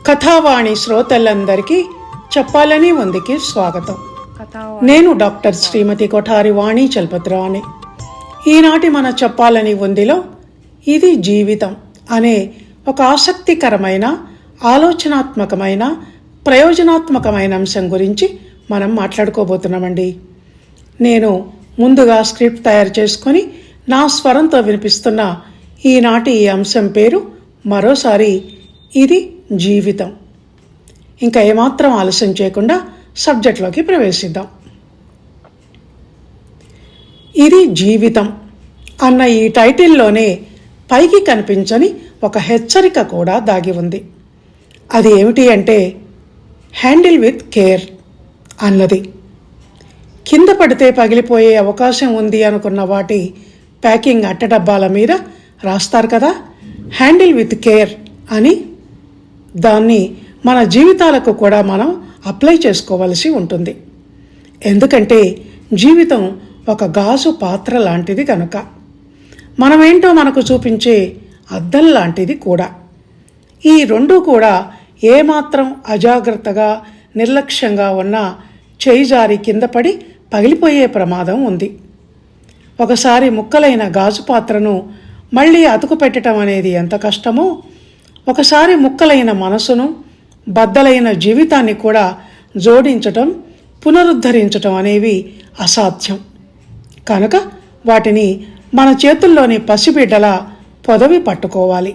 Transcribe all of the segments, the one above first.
కథావాణి శ్రోతలందరికీ చెప్పాలని ఉందికి స్వాగతం. నేను డాక్టర్ శ్రీమతి కొఠారి వాణి చలపతిరావు. ఈనాటి మన చెప్పాలని ఉందిలో ఇది జీవితం అనే ఒక ఆసక్తికరమైన, ఆలోచనాత్మకమైన, ప్రయోజనాత్మకమైన అంశం గురించి మనం మాట్లాడుకోబోతున్నామండి. నేను ముందుగా స్క్రిప్ట్ తయారు చేసుకొని నా స్వరంతో వినిపిస్తున్న ఈనాటి ఈ అంశం పేరు మరోసారి ఇది జీవితం. ఇంకా ఏమాత్రం ఆలస్యం చేయకుండా సబ్జెక్ట్లోకి ప్రవేశిద్దాం. ఇది జీవితం అన్న ఈ టైటిల్లోనే పైకి కనిపించని ఒక హెచ్చరిక కూడా దాగి ఉంది. అది ఏమిటి అంటే హ్యాండిల్ విత్ కేర్ అన్నది. కింద పడితే పగిలిపోయే అవకాశం ఉంది అనుకున్న వాటి ప్యాకింగ్ అట్టడబ్బాల మీద రాస్తారు కదా, హ్యాండిల్ విత్ కేర్ అని. దాన్ని మన జీవితాలకు కూడా మనం అప్లై చేసుకోవలసి ఉంటుంది. ఎందుకంటే జీవితం ఒక గాజు పాత్ర లాంటిది కనుక. మనమేంటో మనకు చూపించే అద్దం లాంటిది కూడా. ఈ రెండూ కూడా ఏమాత్రం అజాగ్రత్తగా, నిర్లక్ష్యంగా ఉన్నా చేయి జారి కింద పడి పగిలిపోయే ప్రమాదం ఉంది. ఒకసారి ముక్కలైన గాజు పాత్రను మళ్ళీ అతుకు పెట్టడం అనేది ఎంత కష్టమో, ఒకసారి ముక్కలైన మనసును, బద్దలైన జీవితాన్ని కూడా జోడించటం, పునరుద్ధరించటం అనేవి అసాధ్యం. కనుక వాటిని మన చేతుల్లోని పసిబిడ్డల పొదవి పట్టుకోవాలి.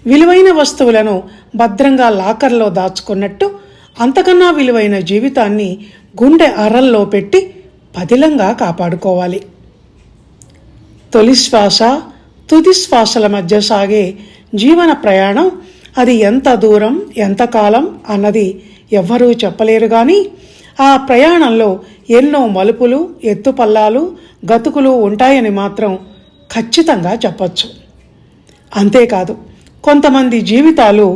విలువైన వస్తువులను భద్రంగా లాకర్లో దాచుకున్నట్టు అంతకన్నా విలువైన జీవితాన్ని గుండె అరల్లో పెట్టి పదిలంగా కాపాడుకోవాలి. తొలి శ్వాస, తుది శ్వాసల మధ్య సాగే జీవన ప్రయాణం అది ఎంత దూరం, ఎంతకాలం అన్నది ఎవ్వరూ చెప్పలేరు. కానీ ఆ ప్రయాణంలో ఎన్నో మలుపులు, ఎత్తుపల్లాలు, గతుకులు ఉంటాయని మాత్రం ఖచ్చితంగా చెప్పచ్చు. అంతేకాదు, కొంతమంది జీవితాలు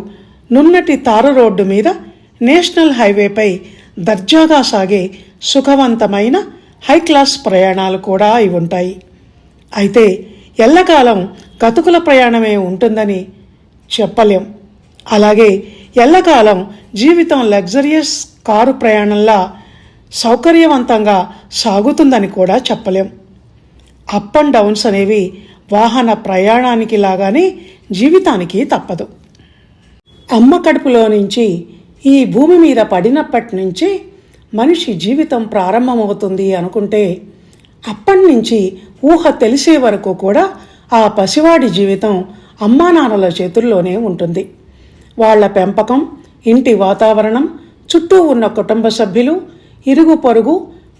నున్నటి తారు రోడ్డు మీద, నేషనల్ హైవేపై దర్జాగా సాగే సుఖవంతమైన హైక్లాస్ ప్రయాణాలు కూడా అయి ఉంటాయి. అయితే ఎల్లకాలం గతుకుల ప్రయాణమే ఉంటుందని చెప్పలేం. అలాగే ఎల్లకాలం జీవితం లగ్జరియస్ కారు ప్రయాణంలా సౌకర్యవంతంగా సాగుతుందని కూడా చెప్పలేం. అప్ అండ్ డౌన్స్ అనేవి వాహన ప్రయాణానికి లాగానే జీవితానికి తప్పదు. అమ్మ కడుపులో నుంచి ఈ భూమి మీద పడినప్పటి నుంచి మనిషి జీవితం ప్రారంభమవుతుంది అనుకుంటే అప్పటి నుంచి ఊహ తెలిసే వరకు కూడా ఆ పసివాడి జీవితం అమ్మా నాన్నల చేతుల్లోనే ఉంటుంది. వాళ్ల పెంపకం, ఇంటి వాతావరణం, చుట్టూ ఉన్న కుటుంబ సభ్యులు, ఇరుగు పొరుగు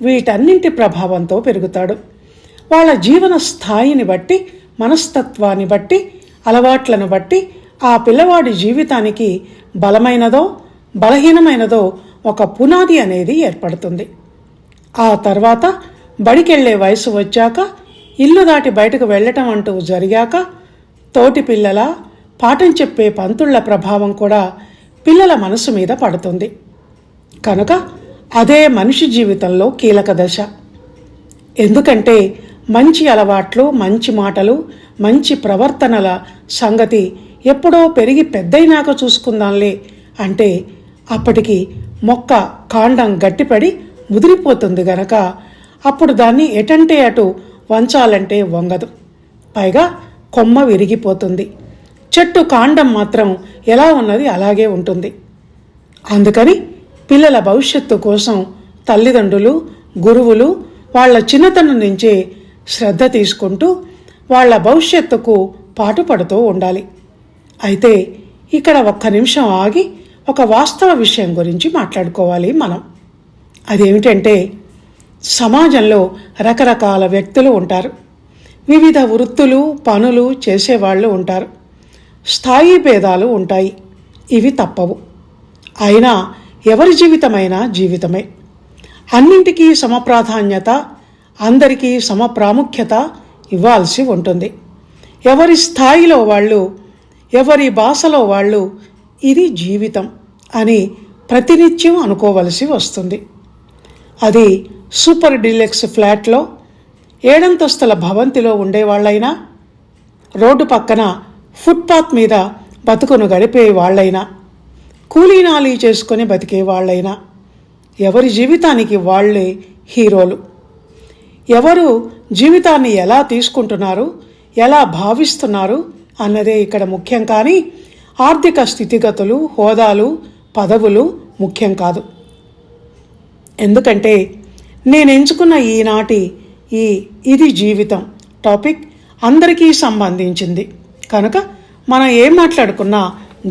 వీటన్నింటి ప్రభావంతో పెరుగుతాడు. వాళ్ళ జీవన స్థాయిని బట్టి, మనస్తత్వాన్ని బట్టి, అలవాట్లను బట్టి ఆ పిల్లవాడి జీవితానికి బలమైనదో బలహీనమైనదో ఒక పునాది అనేది ఏర్పడుతుంది. ఆ తర్వాత బడికెళ్లే వయసు వచ్చాక, ఇల్లు దాటి బయటకు వెళ్ళటం అంటూ జరిగాక తోటి పిల్లల, పాఠం చెప్పే పంతుళ్ల ప్రభావం కూడా పిల్లల మనసు మీద పడుతుంది. కనుక అదే మనిషి జీవితంలో కీలక దశ. ఎందుకంటే మంచి అలవాట్లు, మంచి మాటలు, మంచి ప్రవర్తనల సంగతి ఎప్పుడో పెరిగి పెద్దయినాక చూసుకుందాంలే అంటే అప్పటికి మొక్క కాండం గట్టిపడి ముదిరిపోతుంది గనక అప్పుడు దాన్ని ఎటంటే అటు వంచాలంటే వంగదు. పైగా కొమ్మ విరిగిపోతుంది. చెట్టు కాండం మాత్రం ఎలా ఉన్నది అలాగే ఉంటుంది. అందుకని పిల్లల భవిష్యత్తు కోసం తల్లిదండ్రులు, గురువులు వాళ్ళ చిన్నతనం నుంచే శ్రద్ధ తీసుకుంటూ వాళ్ళ భవిష్యత్తుకు పాటుపడుతూ ఉండాలి. అయితే ఇక్కడ ఒక్క నిమిషం ఆగి ఒక వాస్తవ విషయం గురించి మాట్లాడుకోవాలి మనం. అదేమిటంటే సమాజంలో రకరకాల వ్యక్తులు ఉంటారు. వివిధ వృత్తులు, పనులు చేసేవాళ్ళు ఉంటారు. స్థాయి భేదాలు ఉంటాయి. ఇవి తప్పవు. అయినా ఎవరి జీవితమైనా జీవితమే. అన్నింటికీ సమప్రాధాన్యత, అందరికీ సమప్రాముఖ్యత ఇవ్వాల్సి ఉంటుంది. ఎవరి స్థాయిలో వాళ్ళు, ఎవరి భాషలో వాళ్ళు ఇది జీవితం అని ప్రతినిత్యం అనుకోవలసి వస్తుంది. అది సూపర్ డీలక్స్ ఫ్లాట్లో, 7 అంతస్తుల భవంతిలో ఉండేవాళ్ళైనా, రోడ్డు పక్కన ఫుట్పాత్ మీద బతుకును గడిపే వాళ్ళైనా, కూలీనాలీ చేసుకొని బతికే వాళ్ళైనా ఎవరి జీవితానికి వాళ్ళే హీరోలు. ఎవరు జీవితాన్ని ఎలా తీసుకుంటున్నారు, ఎలా భావిస్తున్నారు అన్నదే ఇక్కడ ముఖ్యం. కానీ ఆర్థిక స్థితిగతులు, హోదాలు, పదవులు ముఖ్యం కాదు. ఎందుకంటే నేను ఎంచుకున్న ఈనాటి ఇది జీవితం టాపిక్ అందరికీ సంబంధించింది కనుక మనం ఏం మాట్లాడుకున్నా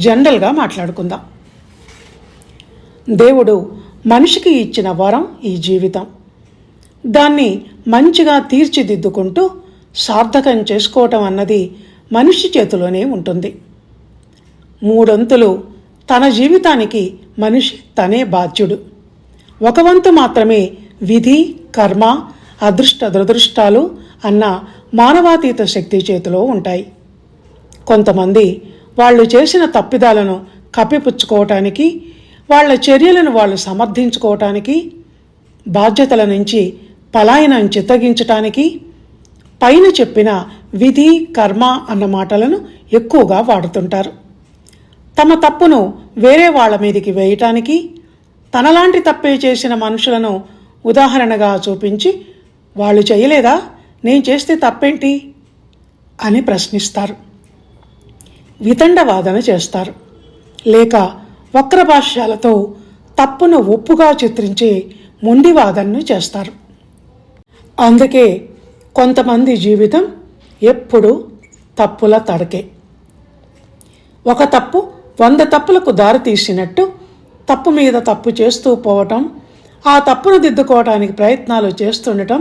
జనరల్గా మాట్లాడుకుందాం. దేవుడు మనిషికి ఇచ్చిన వరం ఈ జీవితం. దాన్ని మంచిగా తీర్చిదిద్దుకుంటూ సార్థకం చేసుకోవటం అన్నది మనిషి చేతిలోనే ఉంటుంది. మూడొంతులు తన జీవితానికి మనిషి తనే బాధ్యుడు. ఒక వంతు మాత్రమే విధి, కర్మ, అదృష్ట దురదృష్టాలు అన్న మానవాతీత శక్తి చేతిలో ఉంటాయి. కొంతమంది వాళ్ళు చేసిన తప్పిదాలను కప్పిపుచ్చుకోవటానికి, వాళ్ళ చర్యలను వాళ్ళు సమర్థించుకోవటానికి, బాధ్యతల నుంచి పలాయనం చిత్తగించటానికి పైన చెప్పిన విధి, కర్మ అన్న మాటలను ఎక్కువగా వాడుతుంటారు. తమ తప్పును వేరే వాళ్ళ మీదికి వేయటానికి, తనలాంటి తప్పే చేసిన మనుషులను ఉదాహరణగా చూపించి వాళ్ళు చేయలేదా, నేను చేస్తే తప్పేంటి అని ప్రశ్నిస్తారు. వితండవాదన చేస్తారు. లేక వక్రభాష్యాలతో తప్పును ఒప్పుగా చిత్రించే మొండివాదనను చేస్తారు. అందుకే కొంతమంది జీవితం ఎప్పుడూ తప్పుల తడకే. ఒక తప్పు 100 తప్పులకు దారి తీసినట్టు తప్పు మీద తప్పు చేస్తూ పోవటం, ఆ తప్పును దిద్దుకోవటానికి ప్రయత్నాలు చేస్తుండటం,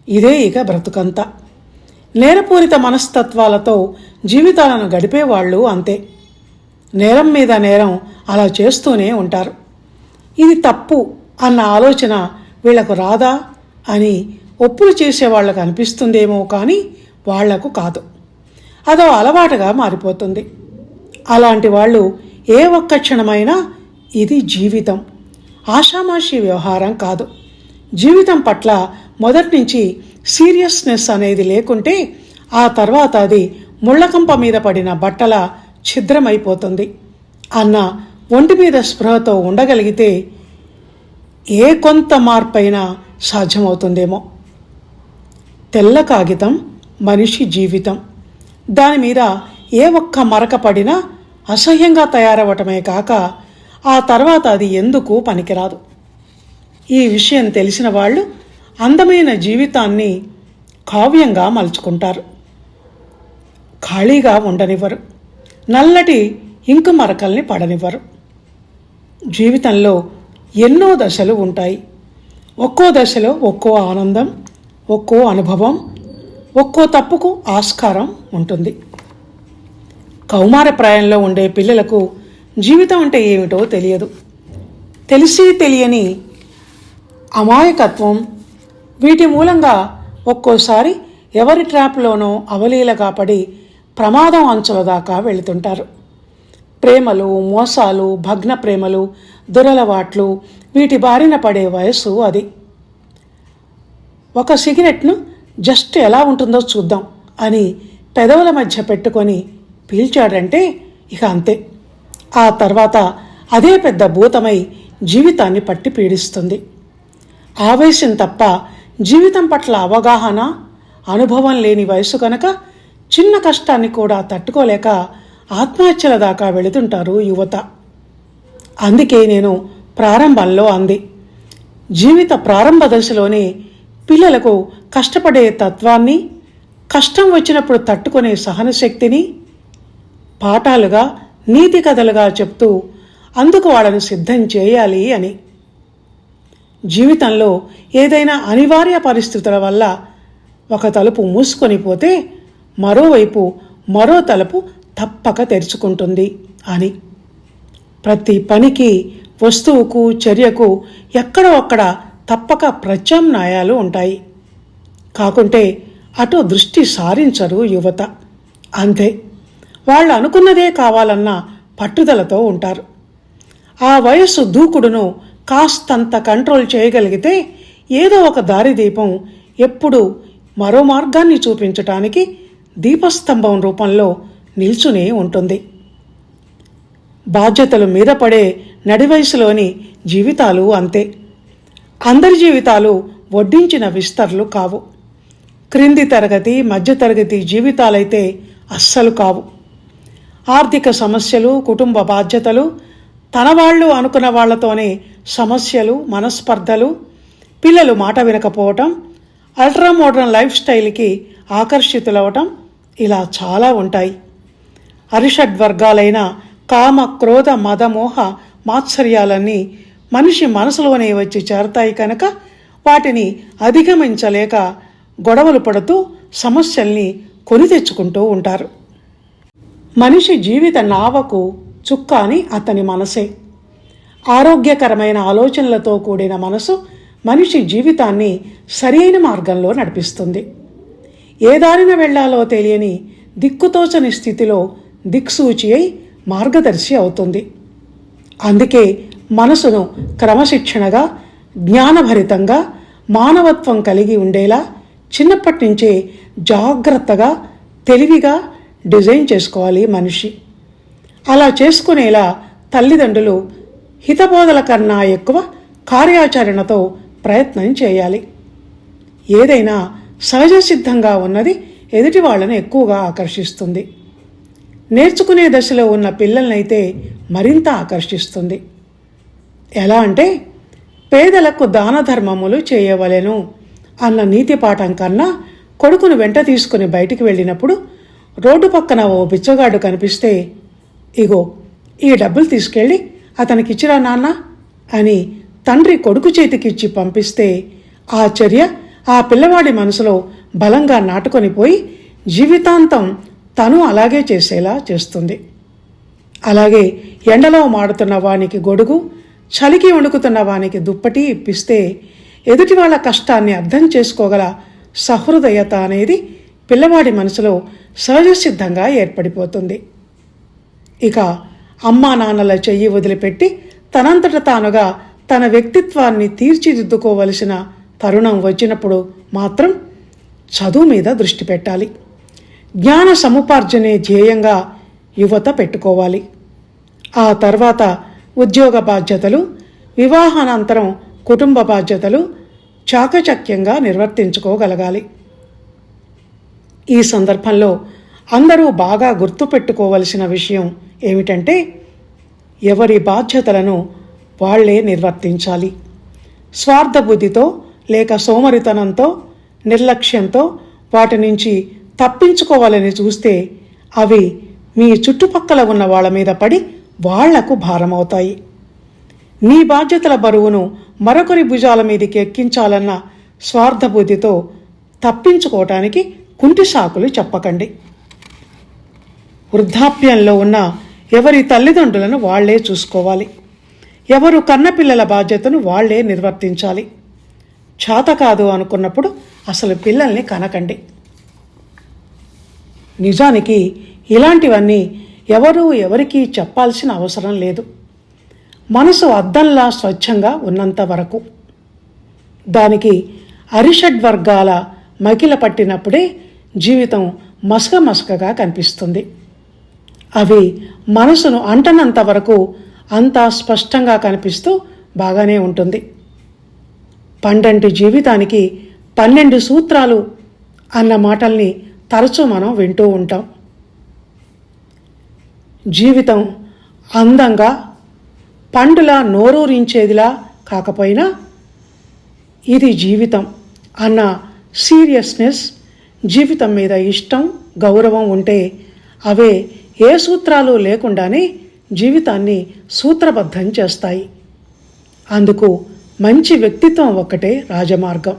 ఇదే ఇక బ్రతుకంతా. నేరపూరిత మనస్తత్వాలతో జీవితాలను గడిపేవాళ్ళు అంతే. నేరం మీద నేరం అలా చేస్తూనే ఉంటారు. ఇది తప్పు అన్న ఆలోచన వీళ్లకు రాదా అని ఒప్పులు చేసేవాళ్లకు అనిపిస్తుందేమో కానీ వాళ్లకు కాదు. అదో అలవాటుగా మారిపోతుంది. అలాంటి వాళ్ళు ఏ ఒక్క క్షణమైనా ఇది జీవితం, ఆషామాషి వ్యవహారం కాదు, జీవితం పట్ల మొదటి నుంచి సీరియస్నెస్ అనేది లేకుంటే ఆ తర్వాత అది ముళ్ళకంప మీద పడిన బట్టల ఛిద్రమైపోతుంది అన్న ఒంటి మీద స్పృహతో ఉండగలిగితే ఏ కొంత మార్పైనా సాధ్యమవుతుందేమో. తెల్ల కాగితం మనిషి జీవితం. దాని మీద ఏ ఒక్క మరక పడినా అసహ్యంగా తయారవటమే కాక ఆ తర్వాత అది ఎందుకు పనికిరాదు. ఈ విషయం తెలిసిన వాళ్ళు అందమైన జీవితాన్ని కావ్యంగా మలుచుకుంటారు. ఖాళీగా ఉండనివ్వరు, నల్లటి ఇంకు మరకల్ని పడనివ్వరు. జీవితంలో ఎన్నో దశలు ఉంటాయి. ఒక్కో దశలో ఒక్కో ఆనందం, ఒక్కో అనుభవం, ఒక్కో తప్పుకు ఆస్కారం ఉంటుంది. కౌమార ప్రాయంలో ఉండే పిల్లలకు జీవితం అంటే ఏమిటో తెలియదు. తెలిసి తెలియని అమాయకత్వం, వీటి మూలంగా ఒక్కోసారి ఎవరి ట్రాప్లోనో అవలీలగా పడి ప్రమాదం అంచుల దాకా వెళుతుంటారు. ప్రేమలు, మోసాలు, భగ్న ప్రేమలు, దురలవాట్లు, వీటి బారిన పడే వయస్సు అది. ఒక సిగరెట్ను జస్ట్ ఎలా ఉంటుందో చూద్దాం అని పెదవుల మధ్య పెట్టుకొని పీల్చాడంటే ఇక అంతే. ఆ తర్వాత అదే పెద్ద భూతమై జీవితాన్ని పట్టి పీడిస్తుంది. ఆవేశం తప్ప జీవితం పట్ల అవగాహన, అనుభవం లేని వయసు కనుక చిన్న కష్టాన్ని కూడా తట్టుకోలేక ఆత్మహత్యల దాకా వెళుతుంటారు యువత. అందుకే నేను ప్రారంభంలో అంది, జీవిత ప్రారంభ దశలోనే పిల్లలకు కష్టపడే తత్వాన్ని, కష్టం వచ్చినప్పుడు తట్టుకునే సహనశక్తిని పాఠాలుగా, నీతి కథలుగా చెప్తూ అందుకు వాళ్ళను సిద్ధం చేయాలి అని. జీవితంలో ఏదైనా అనివార్య పరిస్థితుల వల్ల ఒక తలుపు మూసుకొని పోతే మరోవైపు మరో తలుపు తప్పక తెరుచుకుంటుంది అని. ప్రతి పనికి, వస్తువుకు, చర్యకు ఎక్కడో అక్కడ తప్పక ప్రత్యామ్నాయాలు ఉంటాయి. కాకుంటే అటు దృష్టి సారించరు యువత. అంతే, వాళ్ళు అనుకున్నదే కావాలన్న పట్టుదలతో ఉంటారు. ఆ వయస్సు దూకుడును కాస్తంత కంట్రోల్ చేయగలిగితే ఏదో ఒక దారిదీపం ఎప్పుడూ మరో మార్గాన్ని చూపించటానికి దీపస్తంభం రూపంలో నిల్చునే ఉంటుంది. బాధ్యతలు మీద పడే నడివయసులోని జీవితాలు అంతే. అందరి జీవితాలు వడ్డించిన విస్తర్లు కావు. క్రింది తరగతి మధ్యతరగతి జీవితాలైతే అస్సలు కావు. ఆర్థిక సమస్యలు, కుటుంబ బాధ్యతలు, తన వాళ్ళు అనుకున్న వాళ్లతోనే సమస్యలు, మనస్పర్ధలు, పిల్లలు మాట వినకపోవటం, అల్ట్రా మోడర్న్ లైఫ్ స్టైల్కి ఆకర్షితులవటం, ఇలా చాలా ఉంటాయి. అరిషడ్వర్గాలైన కామ, క్రోధ, మద, మోహ, మాత్సర్యాలన్నీ మనిషి మనసులోనే వచ్చి చేరతాయి కనుక వాటిని అధిగమించలేక గొడవలు పడుతూ సమస్యల్ని కొని తెచ్చుకుంటూ ఉంటారు. మనిషి జీవిత నావకు చుక్కాని అతని మనసే. ఆరోగ్యకరమైన ఆలోచనలతో కూడిన మనసు మనిషి జీవితాన్ని సరైన మార్గంలో నడిపిస్తుంది. ఏ దారిన వెళ్లాలో తెలియని దిక్కుతోచని స్థితిలో దిక్సూచి అయి మార్గదర్శి అవుతుంది. అందుకే మనసును క్రమశిక్షణగా, జ్ఞానభరితంగా, మానవత్వం కలిగి ఉండేలా చిన్నప్పటి నుంచే జాగ్రత్తగా, తెలివిగా డిజైన్ చేసుకోవాలి మనిషి. అలా చేసుకునేలా తల్లిదండ్రులు హితబోధల కన్నా ఎక్కువ కార్యాచరణతో ప్రయత్నం చేయాలి. ఏదైనా సహజ సిద్ధంగా ఉన్నది ఎదుటి వాళ్ళను ఎక్కువగా ఆకర్షిస్తుంది. నేర్చుకునే దశలో ఉన్న పిల్లలనైతే మరింత ఆకర్షిస్తుంది. ఎలా అంటే, పేదలకు దాన ధర్మములు చేయవలెను అన్న నీతి పాఠం కన్నా కొడుకును వెంట తీసుకుని బయటికి వెళ్ళినప్పుడు రోడ్డు పక్కన ఓ బిచ్చగాడు కనిపిస్తే, ఇగో ఈ డబ్బులు తీసుకెళ్ళి అతనికిచ్చిరా నాన్న అని తండ్రి కొడుకు చేతికిచ్చి పంపిస్తే ఆ చర్య ఆ పిల్లవాడి మనసులో బలంగా నాటుకొని పోయి జీవితాంతం తను అలాగే చేసేలా చేస్తుంది. అలాగే ఎండలో మాడుతున్న వానికి గొడుగు, చలికి వణుకుతున్న వానికి దుప్పటి ఇప్పిస్తే ఎదుటి వాళ్ళ కష్టాన్ని అర్థం చేసుకోగల సహృదయత అనేది పిల్లవాడి మనసులో సహజసిద్ధంగా ఏర్పడిపోతుంది. ఇక అమ్మా నాన్నల చెయ్యి వదిలిపెట్టి తనంతట తానుగా తన వ్యక్తిత్వాన్ని తీర్చిదిద్దుకోవలసిన తరుణం వచ్చినప్పుడు మాత్రం చదువు మీద దృష్టి పెట్టాలి. జ్ఞాన సముపార్జనే ధ్యేయంగా యువత పెట్టుకోవాలి. ఆ తర్వాత ఉద్యోగ బాధ్యతలు, వివాహానంతరం కుటుంబ బాధ్యతలు చాకచక్యంగా నిర్వర్తించుకోగలగాలి. ఈ సందర్భంలో అందరూ బాగా గుర్తుపెట్టుకోవలసిన విషయం ఏమిటంటే, ఎవరి బాధ్యతలను వాళ్లే నిర్వర్తించాలి. స్వార్థబుద్ధితో లేక సోమరితనంతో, నిర్లక్ష్యంతో వాటి నుంచి తప్పించుకోవాలని చూస్తే అవి మీ చుట్టుపక్కల ఉన్న వాళ్ళ మీద పడి వాళ్లకు భారమవుతాయి. నీ బాధ్యతల బరువును మరొకరి భుజాల మీదకి ఎక్కించాలన్న స్వార్థబుద్ధితో తప్పించుకోవటానికి కుంటి సాకులు చెప్పకండి. వృద్ధాప్యంలో ఉన్న ఎవరి తల్లిదండ్రులను వాళ్లే చూసుకోవాలి. ఎవరు కన్నపిల్లల బాధ్యతను వాళ్లే నిర్వర్తించాలి. చేత కాదు అనుకున్నప్పుడు అసలు పిల్లల్ని కనకండి. నిజానికి ఇలాంటివన్నీ ఎవరికీ చెప్పాల్సిన అవసరం లేదు. మనసు అద్దంలా స్వచ్ఛంగా ఉన్నంత వరకు. దానికి అరిషడ్వర్గాల మకిల పట్టినప్పుడే జీవితం మసకగా కనిపిస్తుంది. అవి మనసును అంటనంత వరకు అంతా స్పష్టంగా కనిపిస్తూ బాగానే ఉంటుంది. పండంటి జీవితానికి 12 సూత్రాలు అన్న మాటల్ని తరచూ మనం వింటూ ఉంటాం. జీవితం అందంగా, పండులా నోరూరించేదిలా కాకపోయినా ఇది జీవితం అన్న సీరియస్నెస్, జీవితం మీద ఇష్టం, గౌరవం ఉంటే అవే ఏ సూత్రాలు లేకుండానే జీవితాన్ని సూత్రబద్ధం చేస్తాయి. అందుకు మంచి వ్యక్తిత్వం ఒక్కటే రాజమార్గం.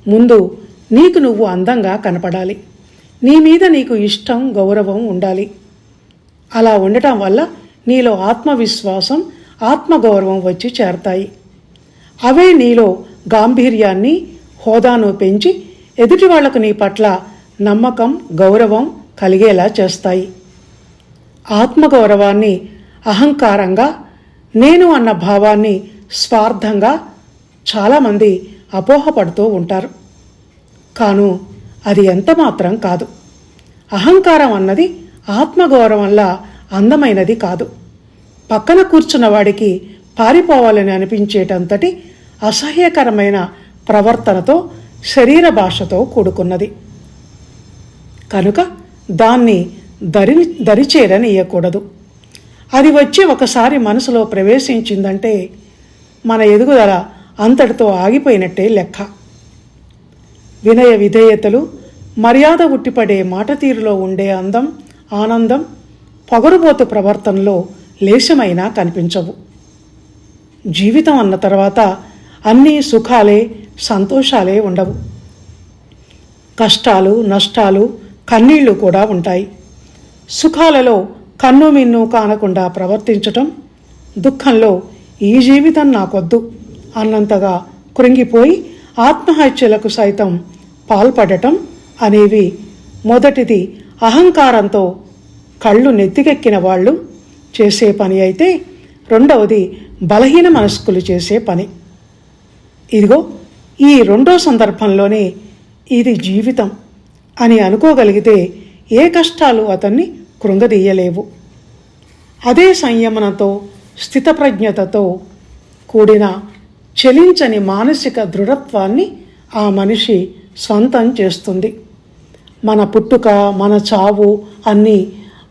ముందు నీకు నువ్వు అందంగా కనపడాలి. నీ మీద నీకు ఇష్టం, గౌరవం ఉండాలి. అలా ఉండటం వల్ల నీలో ఆత్మవిశ్వాసం, ఆత్మగౌరవం వచ్చి చేరతాయి. అవే నీలో గాంభీర్యాన్ని, హోదాను పెంచి ఎదుటి వాళ్లకు నీ పట్ల నమ్మకం, గౌరవం కలిగేలా చేస్తాయి. ఆత్మగౌరవాన్ని అహంకారంగా, నేను అన్న భావాన్ని స్వార్థంగా చాలామంది అపోహపడుతూ ఉంటారు. కాను అది ఎంత మాత్రం కాదు. అహంకారం అన్నది ఆత్మగౌరవంలా అందమైనది కాదు. పక్కన కూర్చున్న వాడికి పారిపోవాలని అనిపించేటంతటి అసహ్యకరమైన ప్రవర్తనతో, శరీర భాషతో కూడుకున్నది. కనుక దాన్ని దరిచేరనీయకూడదు. అది వచ్చి ఒకసారి మనసులో ప్రవేశించిందంటే మన ఎదుగుదల అంతటితో ఆగిపోయినట్టే లెక్క. వినయ విధేయతలు, మర్యాద ఉట్టిపడే మాట తీరులో ఉండే అందం, ఆనందం పొగరుబోతు ప్రవర్తనలో లేశమైనా కనిపించవు. జీవితం అన్న తర్వాత అన్నీ సుఖాలే, సంతోషాలే ఉండవు. కష్టాలు, నష్టాలు, కన్నీళ్లు కూడా ఉంటాయి. సుఖాలలో కన్ను మిన్ను కానకుండా ప్రవర్తించటం, దుఃఖంలో ఈ జీవితం నాకొద్దు అన్నంతగా కృంగిపోయి ఆత్మహత్యలకు సైతం పాల్పడటం అనేవి మొదటిది అహంకారంతో కళ్ళు నెత్తికెక్కిన వాళ్ళు చేసే పని అయితే, రెండవది బలహీన మనస్కులు చేసే పని. ఇదిగో ఈ రెండో సందర్భంలోనే ఇది జీవితం అని అనుకోగలిగితే ఏ కష్టాలు అతన్ని కృంగదీయలేవు. అదే సంయమనంతో, స్థితప్రజ్ఞతతో కూడిన చలించని మానసిక దృఢత్వాన్ని ఆ మనిషి స్వంతం చేస్తుంది. మన పుట్టుక, మన చావు అన్నీ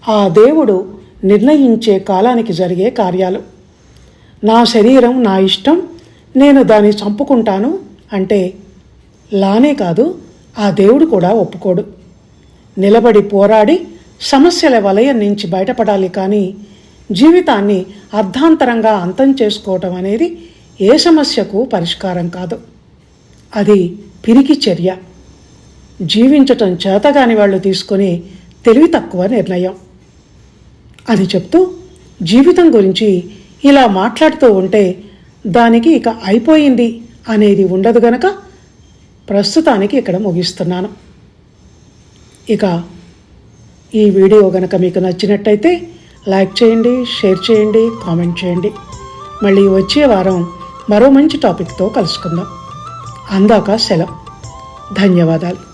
ఆ దేవుడు నిర్ణయించే కాలానికి జరిగే కార్యాలు. నా శరీరం నా ఇష్టం, నేను దాన్ని చంపుకుంటాను అంటే లానే కాదు, ఆ దేవుడు కూడా ఒప్పుకోడు. నిలబడి పోరాడి సమస్యల వలయం నుంచి బయటపడాలి కానీ జీవితాన్ని అర్ధాంతరంగా అంతం చేసుకోవటం అనేది ఏ సమస్యకు పరిష్కారం కాదు. అది పిరికి చర్య, జీవించటం చేతగాని వాళ్ళు తీసుకునే తెలివి తక్కువ నిర్ణయం. అది చెప్తూ జీవితం గురించి ఇలా మాట్లాడుతూ ఉంటే దానికి ఇక అయిపోయింది అనేది ఉండదు గనక ప్రస్తుతానికి ఇక్కడ ముగిస్తున్నాను. ఇక ఈ వీడియో గనక మీకు నచ్చినట్టయితే లైక్ చేయండి, షేర్ చేయండి, కామెంట్ చేయండి. మళ్ళీ వచ్చే వారం మరో మంచి టాపిక్తో కలుసుకుందాం. అందాక సెలవు. ధన్యవాదాలు.